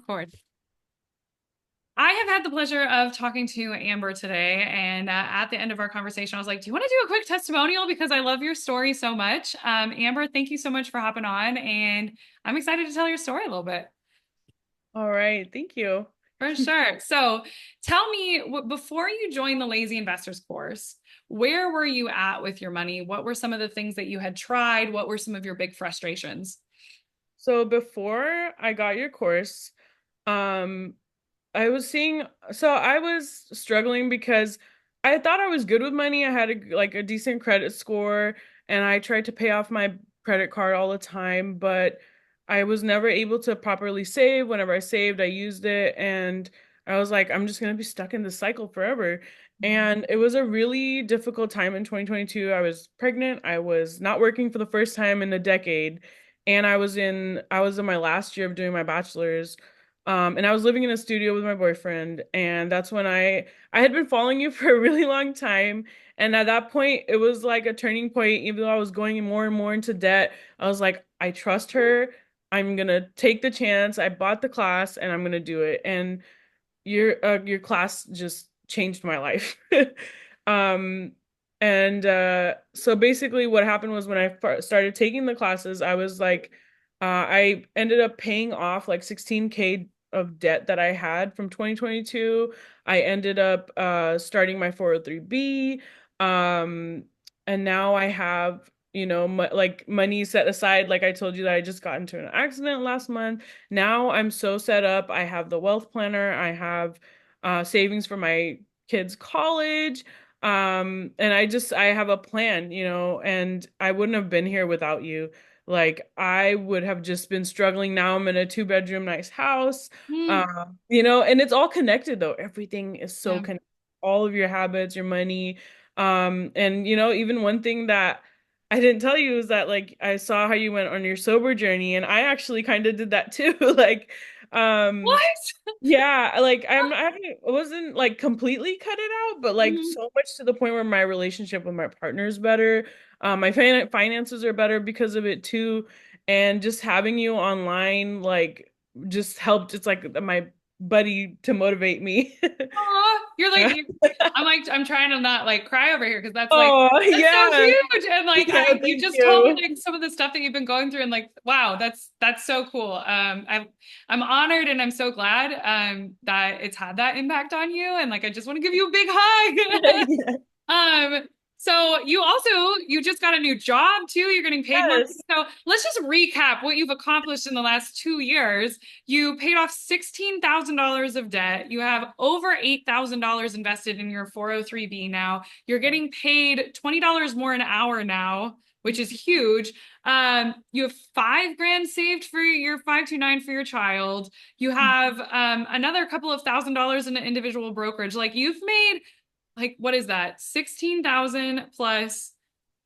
course. I have had the pleasure of talking to Amber today, and at the end of our conversation, I was like, "Do you want to do a quick testimonial? Because I love your story so much." Amber, thank you so much for hopping on, and I'm excited to tell your story a little bit. All right, thank you. For sure. So, tell me, before you joined the Lazy Investors course, where were you at with your money? What were some of the things that you had tried? What were some of your big frustrations? So before I got your course, um, I was struggling because I thought I was good with money. I had a decent credit score and I tried to pay off my credit card all the time, but I was never able to properly save. Whenever I saved, I used it and I was like, I'm just gonna be stuck in this cycle forever. And it was a really difficult time in 2022. I was pregnant. I was not working for the first time in a decade, and I was in my last year of doing my bachelor's. And I was living in a studio with my boyfriend, and that's when I had been following you for a really long time. And at that point, it was like a turning point. Even though I was going more and more into debt, I was like, I trust her. I'm gonna take the chance. I bought the class, and I'm gonna do it. And your class just changed my life. Um, and so basically, what happened was when started taking the classes, I was like, I ended up paying off like 16K of debt that I had from 2022. I ended up starting my 403B. And now I have, like money set aside. Like I told you that I just got into an accident last month. Now I'm so set up. I have the wealth planner. I have savings for my kids' college. And I have a plan, and I wouldn't have been here without you. Like I would have just been struggling. Now I'm in a two-bedroom nice house. Hmm. And it's all connected though. Everything is so Yeah. connected. All of your habits, your money. And even one thing that I didn't tell you is that like I saw how you went on your sober journey, and I actually kind of did that too. Like, um, What? yeah, like I wasn't like completely cut it out, but like Mhm. so much to the point where my relationship with my partner is better. My finances are better because of it too. And just having you online, like, just helped. It's like my buddy to motivate me. Aw, you're like Yeah. I'm trying to not like cry over here because Oh, that's so yeah. huge. And like Yeah, you thank just told me you. like some of the stuff that you've been going through and like wow, that's so cool. I'm honored and I'm so glad that it's had that impact on you. And like I just want to give you a big hug. Yeah. Um, so you just got a new job too. You're getting paid more. Yes. So let's just recap what you've accomplished in the last 2 years. You paid off $16,000 of debt. You have over $8,000 invested in your 403B now. You're getting paid $20 more an hour now, which is huge. You have 5 grand saved for your 529 for your child. You have another couple of $1,000 in an individual brokerage. Like you've made like what is that? 16,000 plus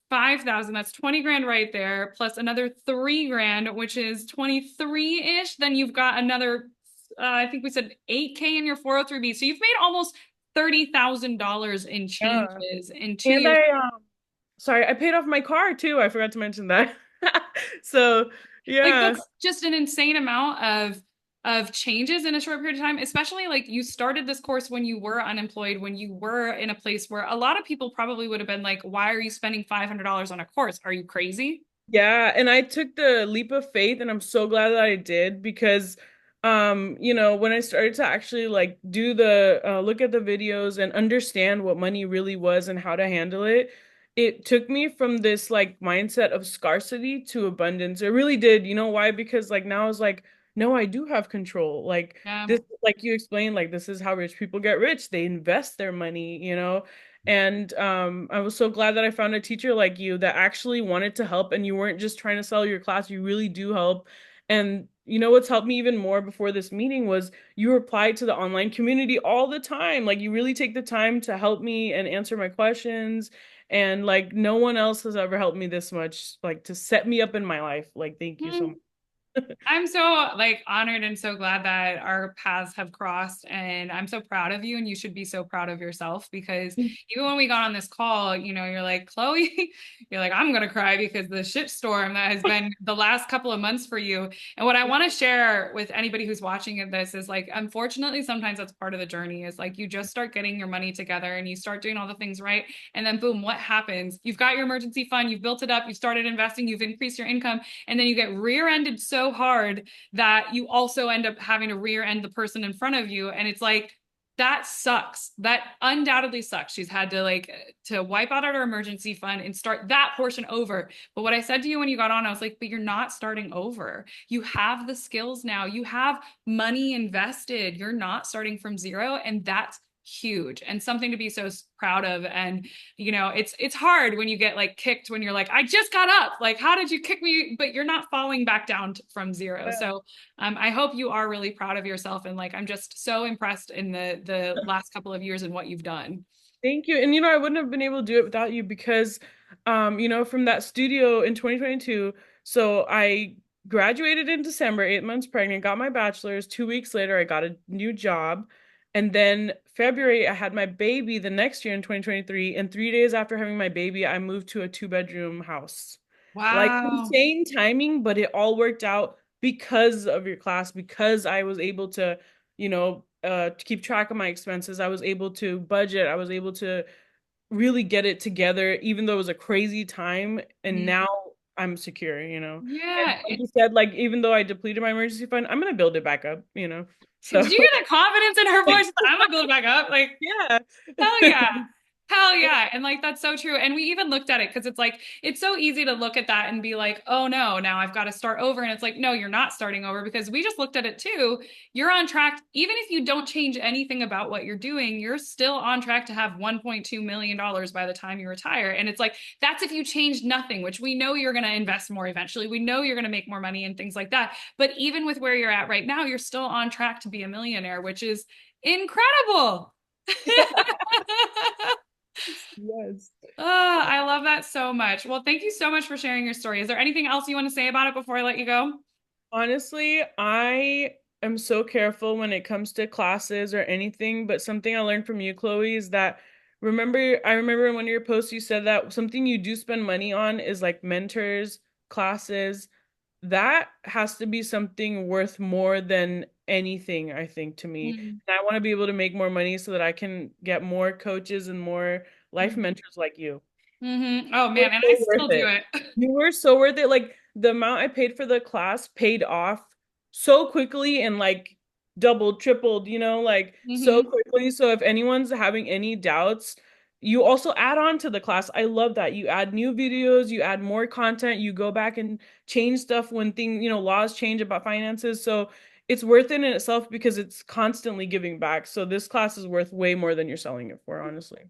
5,000. That's 20 grand right there, plus another 3 grand, which is 23-ish. Then you've got another, I think we said 8K in your 403B. So you've made almost $30,000 in Yeah. changes in two And years. sorry, I paid off my car too. I forgot to mention that. So, Like yeah. that's just an insane amount of changes in a short period of time, especially like you started this course when you were unemployed, when you were in a place where a lot of people probably would have been like, why are you spending $500 on a course? Are you crazy? Yeah, and I took the leap of faith and I'm so glad that I did because when I started to actually like do the look at the videos and understand what money really was and how to handle it, it took me from this like mindset of scarcity to abundance. It really did. You know why? Because like now it's like, no, I do have control. Like Yeah. this, like you explained, like this is how rich people get rich. They invest their money. And I was so glad that I found a teacher like you that actually wanted to help, and you weren't just trying to sell your class. You really do help. And you know what's helped me even more before this meeting was you reply to the online community all the time. Like you really take the time to help me and answer my questions. And like no one else has ever helped me this much, like to set me up in my life. Like thank you so Hmm. much. I'm so like honored and so glad that our paths have crossed, and I'm so proud of you, and you should be so proud of yourself because even when we got on this call, you're like, Chloe, you're like, I'm gonna cry because the shitstorm that has been the last couple of months for you. And what I want to share with anybody who's watching this is like, unfortunately, sometimes that's part of the journey is like you just start getting your money together and you start doing all the things right, and then boom, what happens? You've got your emergency fund, you've built it up, you've started investing, you've increased your income, and then you get rear-ended so hard that you also end up having to rear end the person in front of you. And it's like, that sucks. That undoubtedly sucks. She's had to like to wipe out her emergency fund and start that portion over. But what I said to you when you got on, I was like, but you're not starting over. You have the skills now. You have money invested. You're not starting from zero. And that's huge and something to be so proud of. And it's hard when you get like kicked when you're like, I just got up, like how did you kick me, but you're not falling back down from zero. So I hope you are really proud of yourself, and like I'm just so impressed in the last couple of years and what you've done. Thank you. And I wouldn't have been able to do it without you because from that studio in 2022, so I graduated in December, 8 months pregnant, got my bachelor's. 2 weeks later, I got a new job. And then February, I had my baby the next year in 2023. And 3 days after having my baby, I moved to a two-bedroom house. Like Wow. insane timing, but it all worked out because of your class, because I was able to to keep track of my expenses. I was able to budget. I was able to really get it together, even though it was a crazy time. And Mhm. now I'm secure. And Yeah, like you said, like even though I depleted my emergency fund, I'm gonna build it back up. So did you hear the confidence in her voice? I'm gonna build it back up. Like, yeah. hell yeah. Hell yeah. And like that's so true. And we even looked at it because it's like it's so easy to look at that and be like, oh no, now I've got to start over. And it's like, no, you're not starting over because we just looked at it too. You're on track. Even if you don't change anything about what you're doing, you're still on track to have $1.2 million by the time you retire. And it's like, that's if you change nothing, which we know you're going to invest more eventually. We know you're going to make more money and things like that. But even with where you're at right now, you're still on track to be a millionaire, which is incredible. Yes. Oh, I love that so much. Well, thank you so much for sharing your story. Is there anything else you want to say about it before I let you go? Honestly, I am so careful when it comes to classes or anything, but something I learned from you, Chloe, is that I remember in one of your posts you said that something you do spend money on is like mentors, classes. That has to be something worth more than anything, I think, to me. Mm-hmm. And I want to be able to make more money so that I can get more coaches and more life mentors like you. Mm-hmm. Oh Were man, and I so still worth do it. it. You were so worth it. Like the amount I paid for the class paid off so quickly and like doubled, tripled, like so Mm-hmm. quickly. So if anyone's having any doubts, you also add on to the class. I love that. You add new videos, you add more content, you go back and change stuff when laws change about finances. So it's worth it in itself because it's constantly giving back. So this class is worth way more than you're selling it for, honestly.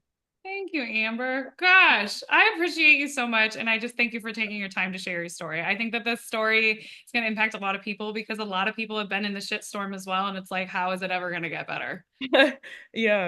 Thank you, Amber. Gosh, I appreciate you so much. And I just thank you for taking your time to share your story. I think that this story is going to impact a lot of people because a lot of people have been in the shit storm as well. And it's like, how is it ever going to get better? Yeah.